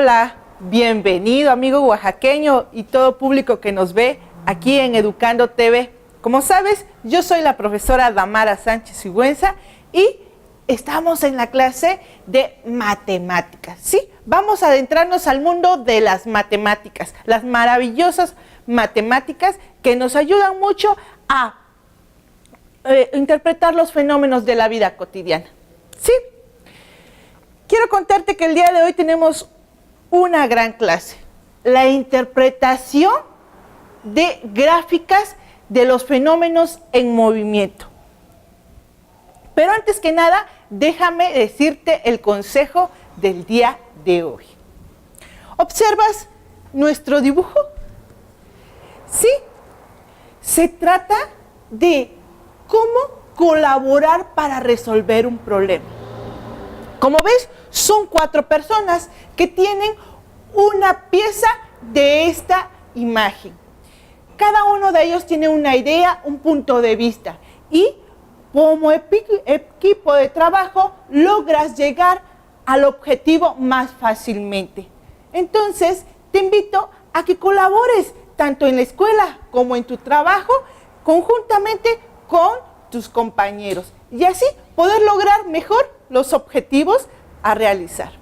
Hola, bienvenido amigo oaxaqueño y todo público que nos ve aquí en Educando TV. Como sabes, yo soy la profesora Damara Sánchez Sigüenza y estamos en la clase de matemáticas, ¿sí? Vamos a adentrarnos al mundo de las matemáticas, las maravillosas matemáticas que nos ayudan mucho a interpretar los fenómenos de la vida cotidiana, ¿sí? Quiero contarte que el día de hoy tenemos una gran clase, la interpretación de gráficas de los fenómenos en movimiento. Pero antes que nada, déjame decirte el consejo del día de hoy. ¿Observas nuestro dibujo? Sí, se trata de cómo colaborar para resolver un problema. Como ves, son 4 personas que tienen una pieza de esta imagen. Cada uno de ellos tiene una idea, un punto de vista y como equipo de trabajo logras llegar al objetivo más fácilmente. Entonces, te invito a que colabores tanto en la escuela como en tu trabajo conjuntamente con tus compañeros y así poder lograr mejor los objetivos a realizar.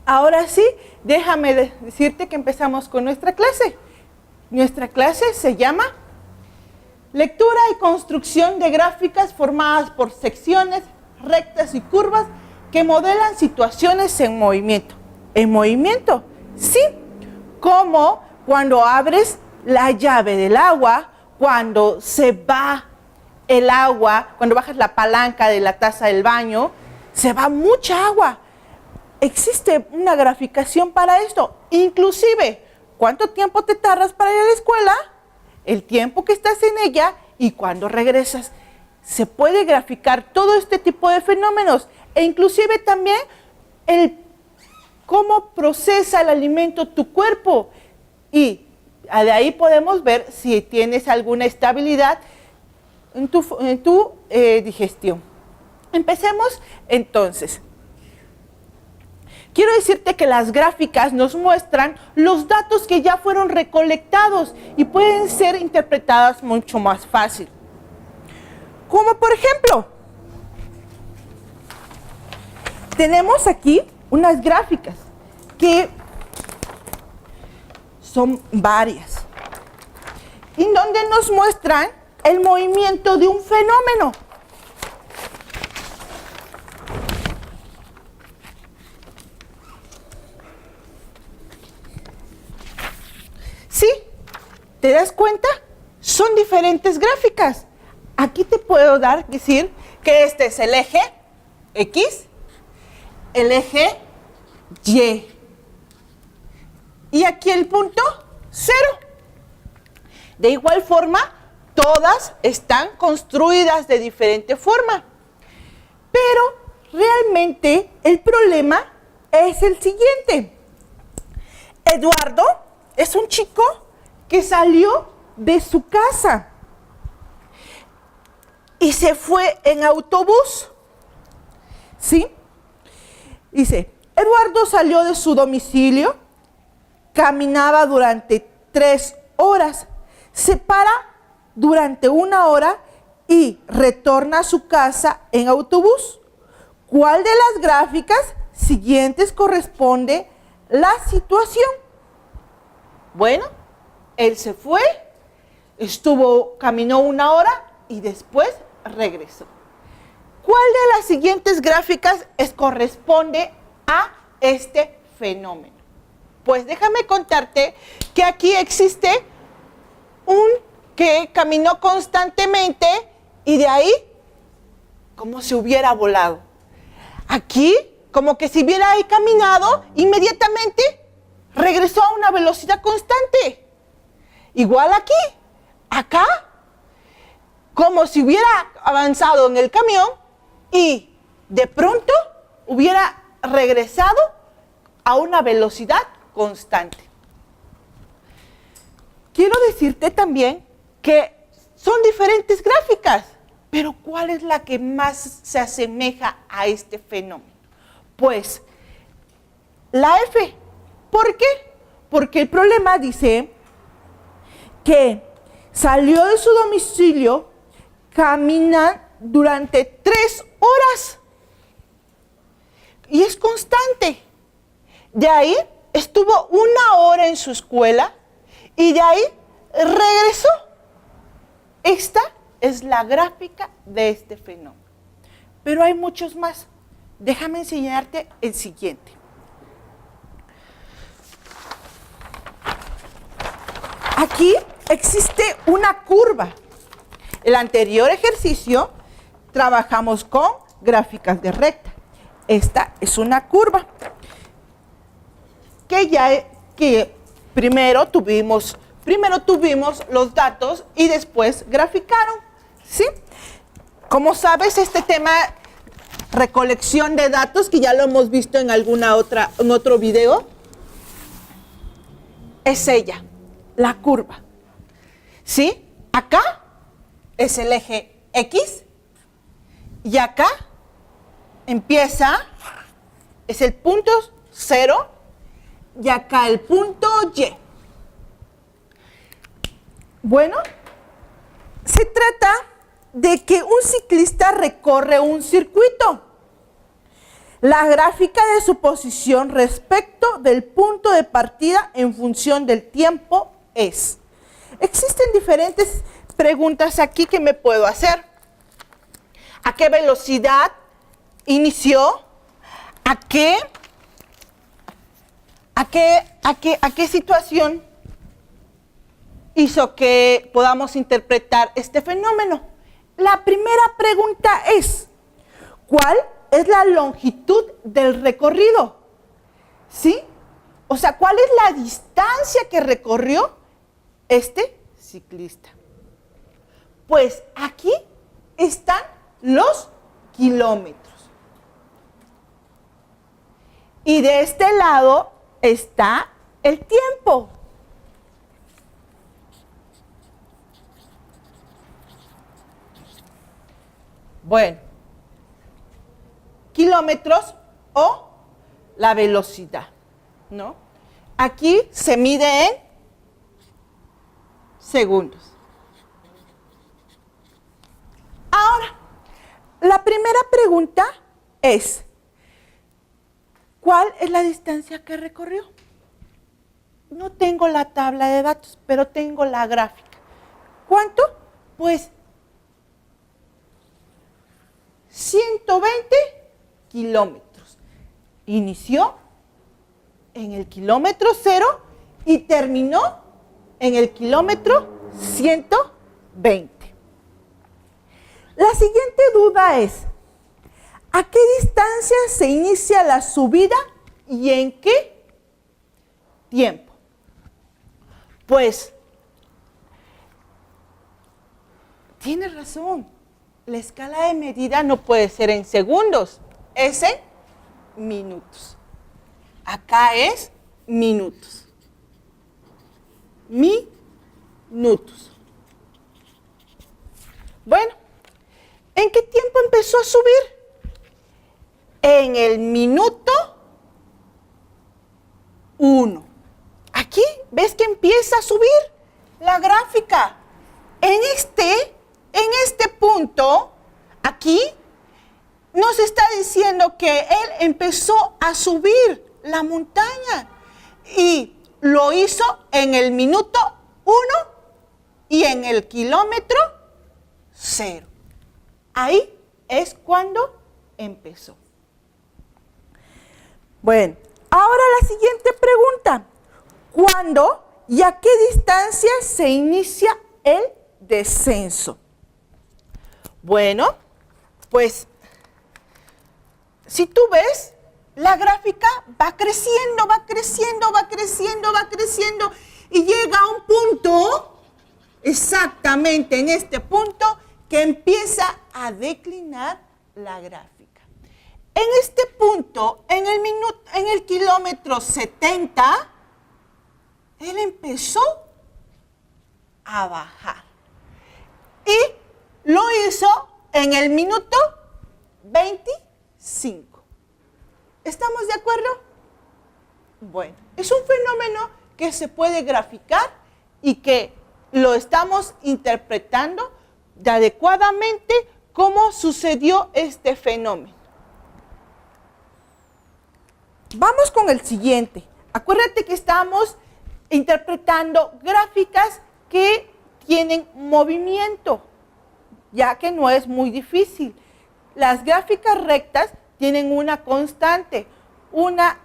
Ahora sí, déjame decirte que empezamos con nuestra clase. Nuestra clase se llama Lectura y construcción de gráficas formadas por secciones, rectas y curvas que modelan situaciones en movimiento. ¿En movimiento? Sí, como cuando abres la llave del agua, cuando se va el agua, cuando bajas la palanca de la taza del baño, se va mucha agua. Existe una graficación para esto. Inclusive, ¿cuánto tiempo te tardas para ir a la escuela? El tiempo que estás en ella y cuando regresas. Se puede graficar todo este tipo de fenómenos e inclusive también el cómo procesa el alimento tu cuerpo. Y de ahí podemos ver si tienes alguna estabilidad en tu digestión. Empecemos entonces. Quiero decirte que las gráficas nos muestran los datos que ya fueron recolectados y pueden ser interpretadas mucho más fácil. Como por ejemplo, tenemos aquí unas gráficas que son varias y donde nos muestran el movimiento de un fenómeno. ¿Sí? ¿Te das cuenta? Son diferentes gráficas. Aquí te puedo decir que este es el eje X, el eje Y. Y aquí el punto 0. De igual forma, todas están construidas de diferente forma. Pero realmente el problema es el siguiente. Eduardo es un chico que salió de su casa y se fue en autobús. ¿Sí? Dice, Eduardo salió de su domicilio, caminaba durante 3 horas, se para durante 1 hora y retorna a su casa en autobús. ¿Cuál de las gráficas siguientes corresponde la situación? Bueno, él se fue, caminó 1 hora y después regresó. ¿Cuál de las siguientes gráficas corresponde a este fenómeno? Pues déjame contarte que aquí existe un que caminó constantemente y de ahí como si hubiera volado. Aquí, como que si hubiera ahí caminado, inmediatamente regresó a una velocidad constante. Igual aquí, acá, como si hubiera avanzado en el camión y de pronto hubiera regresado a una velocidad constante. Quiero decirte también que son diferentes gráficas, pero ¿cuál es la que más se asemeja a este fenómeno? Pues la F. ¿Por qué? Porque el problema dice que salió de su domicilio, camina durante 3 horas. Y es constante. De ahí estuvo 1 hora en su escuela y de ahí regresó. Esta es la gráfica de este fenómeno. Pero hay muchos más. Déjame enseñarte el siguiente. Aquí existe una curva. El anterior ejercicio trabajamos con gráficas de recta. Esta es una curva que primero tuvimos los datos y después graficaron, ¿sí? Como sabes, este tema, recolección de datos, que ya lo hemos visto en en otro video, es ella, la curva, ¿sí? Acá es el eje X y acá empieza, es el punto 0 y acá el punto Y. Bueno, se trata de que un ciclista recorre un circuito. La gráfica de su posición respecto del punto de partida en función del tiempo es. Existen diferentes preguntas aquí que me puedo hacer. ¿A qué velocidad inició? ¿A qué situación hizo que podamos interpretar este fenómeno? La primera pregunta es, ¿cuál es la longitud del recorrido? ¿Sí? O sea, ¿cuál es la distancia que recorrió este ciclista? Pues aquí están los kilómetros. Y de este lado está el tiempo. Bueno, kilómetros o la velocidad, ¿no? Aquí se mide en segundos. Ahora, la primera pregunta es, ¿cuál es la distancia que recorrió? No tengo la tabla de datos, pero tengo la gráfica. ¿Cuánto? Pues 120 kilómetros. Inició en el kilómetro 0 y terminó en el kilómetro 120. La siguiente duda es, ¿a qué distancia se inicia la subida y en qué tiempo? Pues, tienes razón, la escala de medida no puede ser en segundos, es en minutos. Acá es minutos. Minutos. Bueno, ¿en qué tiempo empezó a subir? En el minuto 1. Aquí, ¿ves que empieza a subir la gráfica? En este punto, aquí, nos está diciendo que él empezó a subir la montaña y lo hizo en el minuto 1 y en el kilómetro 0. Ahí es cuando empezó. Bueno, ahora la siguiente pregunta. ¿Cuándo y a qué distancia se inicia el descenso? Bueno, pues si tú ves, la gráfica va creciendo, va creciendo, va creciendo, va creciendo y llega a un punto, exactamente en este punto, que empieza a declinar la gráfica. En este punto, en el kilómetro 70, él empezó a bajar. Y lo hizo en el minuto 25. ¿Estamos de acuerdo? Bueno, es un fenómeno que se puede graficar y que lo estamos interpretando de adecuadamente cómo sucedió este fenómeno. Vamos con el siguiente. Acuérdate que estamos interpretando gráficas que tienen movimiento, ya que no es muy difícil. Las gráficas rectas tienen una constante, una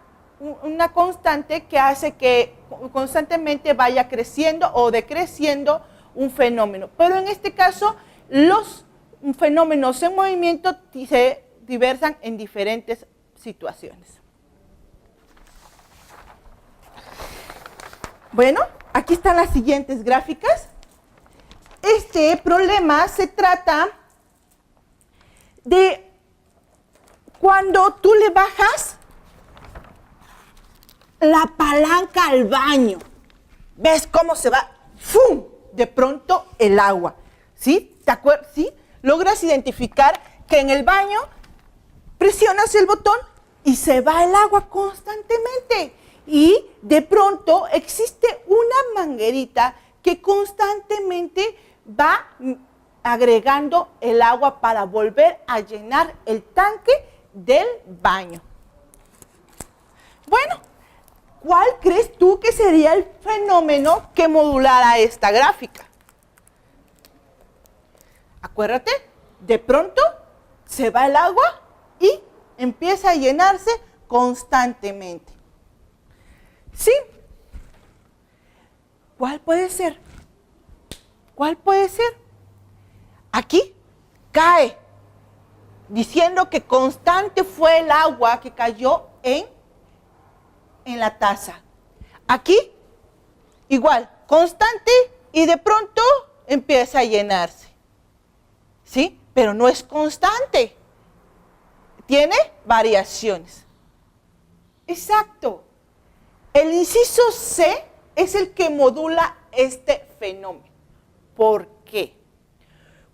constante que hace que constantemente vaya creciendo o decreciendo un fenómeno. Pero en este caso, los fenómenos en movimiento se diversan en diferentes situaciones. Bueno, aquí están las siguientes gráficas. Este problema se trata de cuando tú le bajas la palanca al baño. ¿Ves cómo se va? ¡Fum! De pronto el agua. ¿Sí? ¿Te acuerdas? ¿Sí? Logras identificar que en el baño presionas el botón y se va el agua constantemente. Y de pronto existe una manguerita que constantemente va agregando el agua para volver a llenar el tanque del baño. Bueno, ¿cuál crees tú que sería el fenómeno que modulara esta gráfica? Acuérdate, de pronto se va el agua y empieza a llenarse constantemente. ¿Sí? ¿Cuál puede ser? ¿Cuál puede ser? Aquí cae, diciendo que constante fue el agua que cayó en la taza. Aquí, igual, constante y de pronto empieza a llenarse. ¿Sí? Pero no es constante. Tiene variaciones. Exacto. El inciso C es el que modula este fenómeno. ¿Por qué?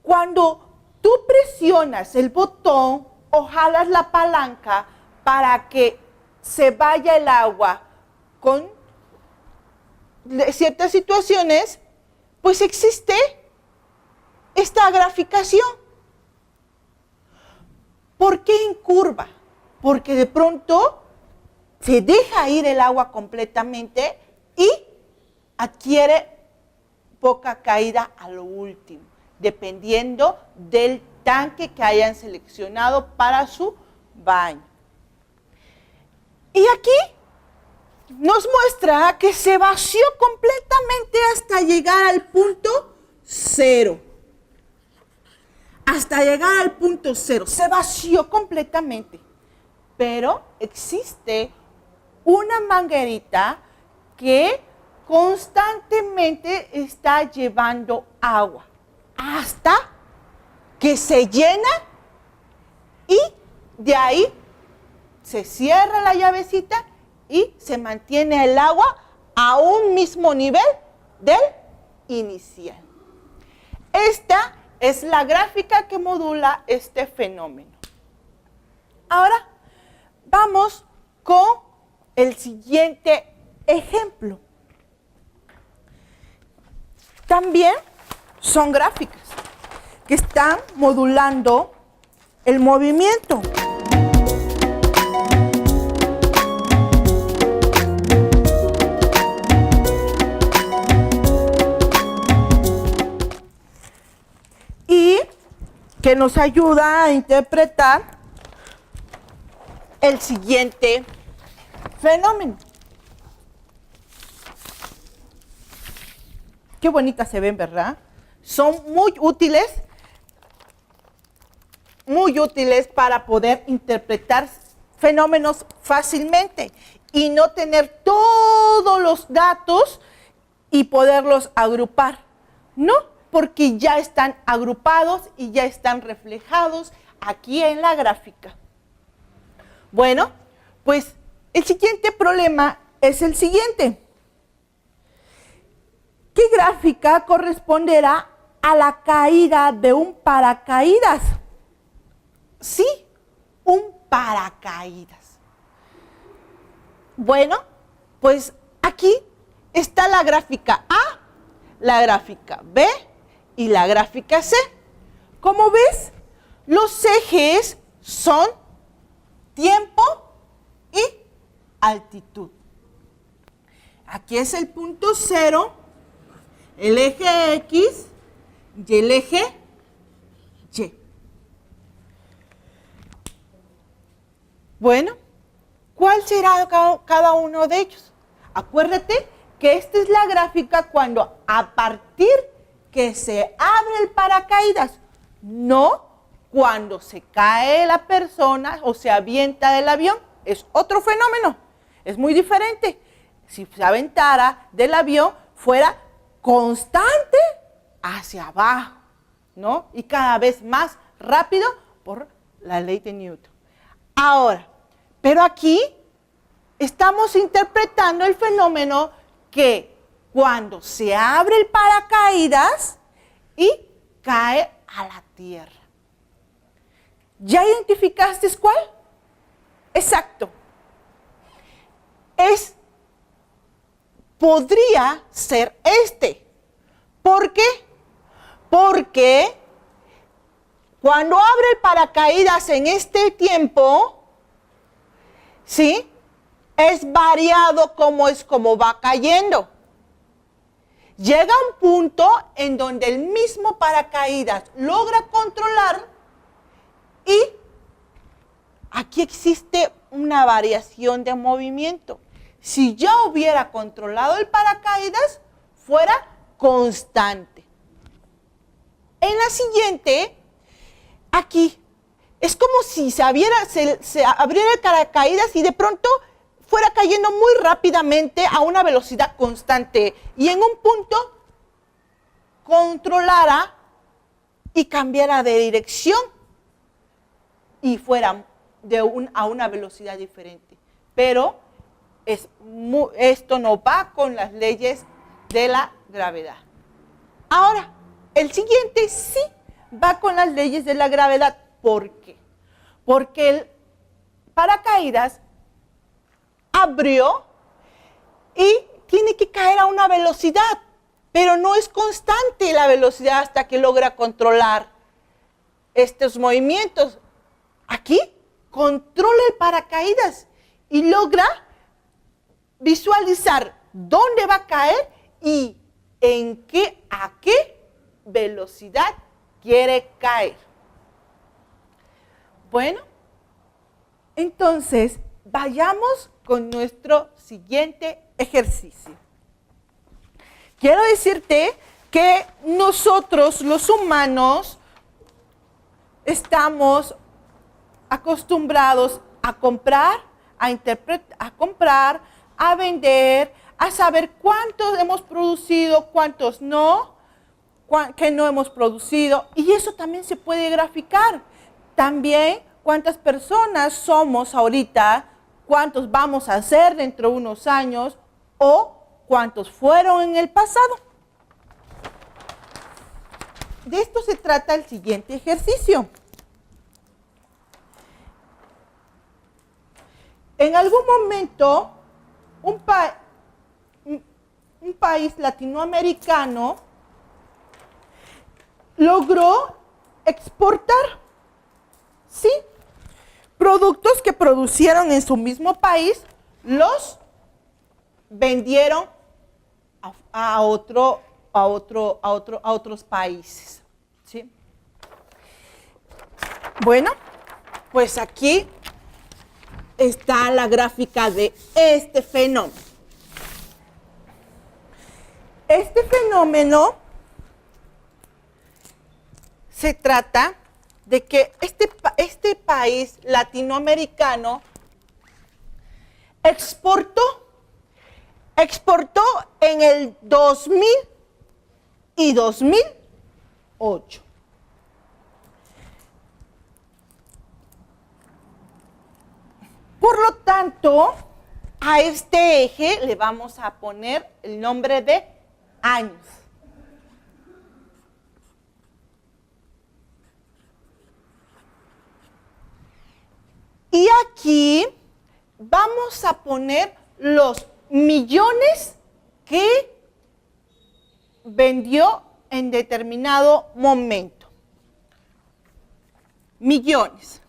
Cuando tú presionas el botón o jalas la palanca para que se vaya el agua con ciertas situaciones, pues existe esta graficación. ¿Por qué en curva? Porque de pronto se deja ir el agua completamente y adquiere poca caída a lo último, dependiendo del tanque que hayan seleccionado para su baño. Y aquí nos muestra que se vació completamente hasta llegar al punto 0. Hasta llegar al punto 0. Se vació completamente. Pero existe una manguerita que constantemente está llevando agua hasta que se llena y de ahí se cierra la llavecita y se mantiene el agua a un mismo nivel del inicial. Esta es la gráfica que modula este fenómeno. Ahora vamos con el siguiente ejemplo. También son gráficas que están modulando el movimiento. Y que nos ayuda a interpretar el siguiente fenómeno. Qué bonitas se ven, ¿verdad? Son muy útiles para poder interpretar fenómenos fácilmente y no tener todos los datos y poderlos agrupar. No, porque ya están agrupados y ya están reflejados aquí en la gráfica. Bueno, pues el siguiente problema es el siguiente. ¿Qué gráfica corresponderá a la caída de un paracaídas? Sí, un paracaídas. Bueno, Pues aquí está la gráfica A, la gráfica B y la gráfica C. Como ves, los ejes son tiempo y altitud. Aquí es el punto 0, el eje X y el eje Y. Bueno, ¿cuál será cada uno de ellos? Acuérdate que esta es la gráfica cuando a partir que se abre el paracaídas, no cuando se cae la persona o se avienta del avión. Es otro fenómeno, es muy diferente. Si se aventara del avión, fuera constante hacia abajo, ¿no? Y cada vez más rápido por la ley de Newton. Ahora, pero aquí estamos interpretando el fenómeno que cuando se abre el paracaídas y cae a la tierra. ¿Ya identificaste cuál? Exacto. Podría ser este. ¿Por qué? Porque cuando abre el paracaídas en este tiempo, ¿sí? Es variado como va cayendo. Llega un punto en donde el mismo paracaídas logra controlar y aquí existe una variación de movimiento. Si ya hubiera controlado el paracaídas, fuera constante. En la siguiente, aquí, es como si se abriera el paracaídas y de pronto fuera cayendo muy rápidamente a una velocidad constante y en un punto controlara y cambiara de dirección y fuera a una velocidad diferente. Pero esto no va con las leyes de la gravedad. Ahora, el siguiente sí va con las leyes de la gravedad. ¿Por qué? Porque el paracaídas abrió y tiene que caer a una velocidad, pero no es constante la velocidad hasta que logra controlar estos movimientos. Aquí controla el paracaídas y logra visualizar dónde va a caer y a qué velocidad quiere caer. Bueno, entonces vayamos con nuestro siguiente ejercicio. Quiero decirte que nosotros, los humanos, estamos acostumbrados a comprar, a vender, a saber cuántos hemos producido, cuántos no, que no hemos producido. Y eso también se puede graficar. También cuántas personas somos ahorita, cuántos vamos a ser dentro de unos años o cuántos fueron en el pasado. De esto se trata el siguiente ejercicio. En algún momento, un país latinoamericano logró exportar, ¿sí?, productos que producieron en su mismo país, los vendieron a otros países, ¿sí? Bueno, pues aquí está la gráfica de este fenómeno. Este fenómeno se trata de que este país latinoamericano exportó en el 2000 y 2008. Por lo tanto, a este eje le vamos a poner el nombre de años. Y aquí vamos a poner los millones que vendió en determinado momento. Millones.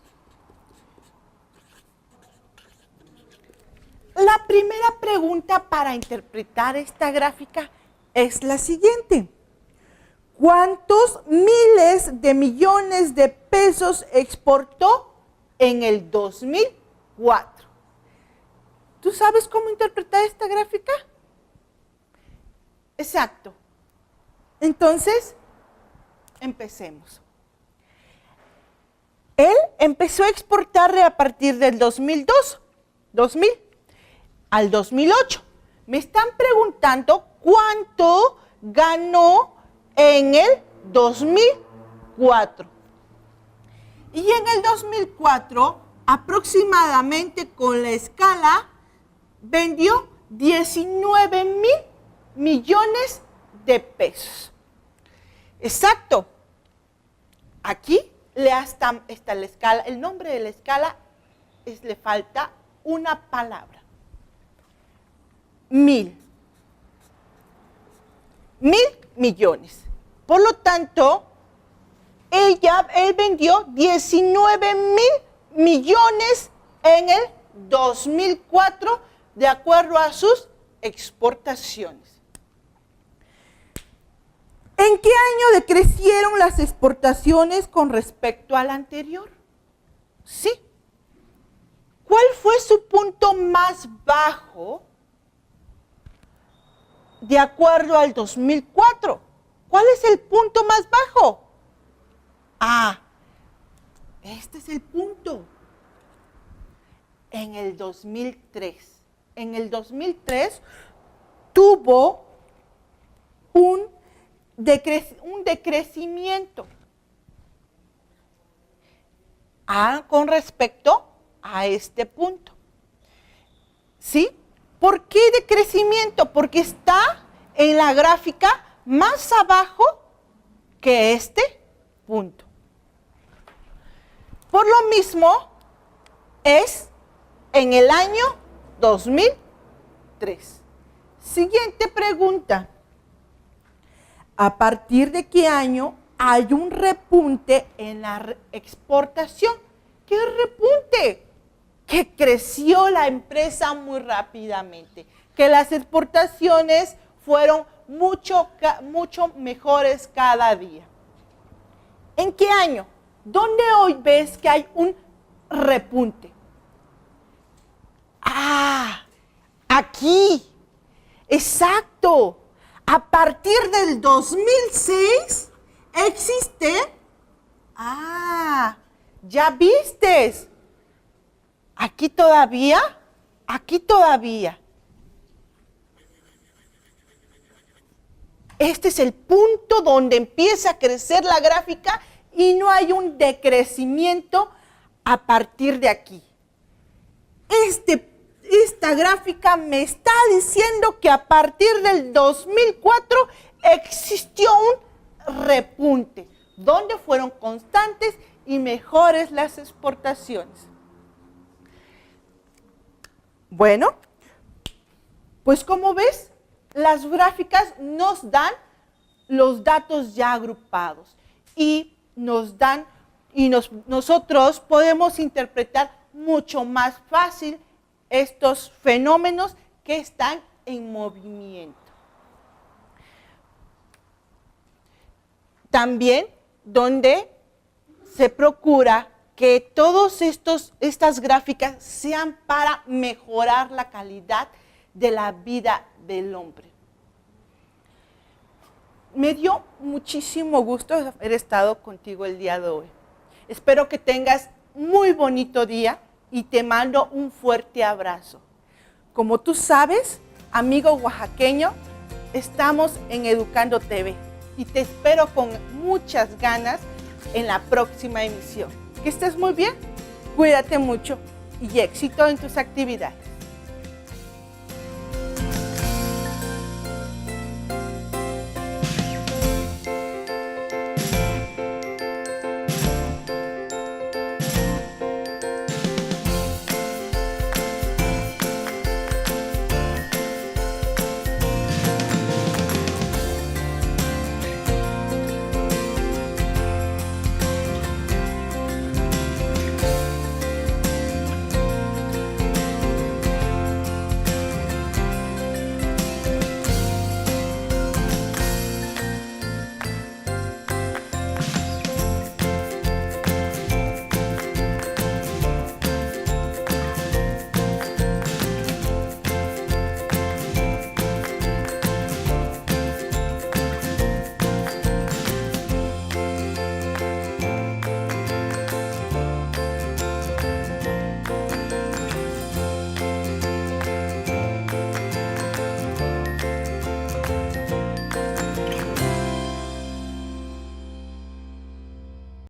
La primera pregunta para interpretar esta gráfica es la siguiente. ¿Cuántos miles de millones de pesos exportó en el 2004? ¿Tú sabes cómo interpretar esta gráfica? Exacto. Entonces, empecemos. Él empezó a exportar a partir del 2000 al 2008. Me están preguntando cuánto ganó en el 2004. Y en el 2004, aproximadamente con la escala, vendió 19 mil millones de pesos. Exacto. Aquí está la escala. El nombre de la escala le falta una palabra. 1000. 1000 millones. Por lo tanto, él vendió 19 mil millones en el 2004 de acuerdo a sus exportaciones. ¿En qué año decrecieron las exportaciones con respecto al anterior? Sí. ¿Cuál fue su punto más bajo de acuerdo al 2004? ¿Cuál es el punto más bajo? Ah, este es el punto. En el 2003. En el 2003 tuvo un decrecimiento con respecto a este punto. ¿Sí? ¿Por qué decrecimiento? Porque está en la gráfica más abajo que este punto. Por lo mismo, es en el año 2003. Siguiente pregunta. ¿A partir de qué año hay un repunte en la exportación? ¿Qué repunte? Que creció la empresa muy rápidamente, que las exportaciones fueron mucho mejores cada día. ¿En qué año? ¿Dónde hoy ves que hay un repunte? Ah, aquí. Exacto. A partir del 2006 existe. Ah, ya vistes. Aquí todavía. Aquí todavía. Este es el punto donde empieza a crecer la gráfica y no hay un decrecimiento a partir de aquí. Esta gráfica me está diciendo que a partir del 2004 existió un repunte, donde fueron constantes y mejores las exportaciones. Bueno, pues como ves, las gráficas nos dan los datos ya agrupados y nosotros podemos interpretar mucho más fácil estos fenómenos que están en movimiento. También donde se procura que todas estas gráficas sean para mejorar la calidad de la vida del hombre. Me dio muchísimo gusto haber estado contigo el día de hoy. Espero que tengas muy bonito día y te mando un fuerte abrazo. Como tú sabes, amigo oaxaqueño, estamos en Educando TV y te espero con muchas ganas en la próxima emisión. Que estés muy bien, cuídate mucho y éxito en tus actividades.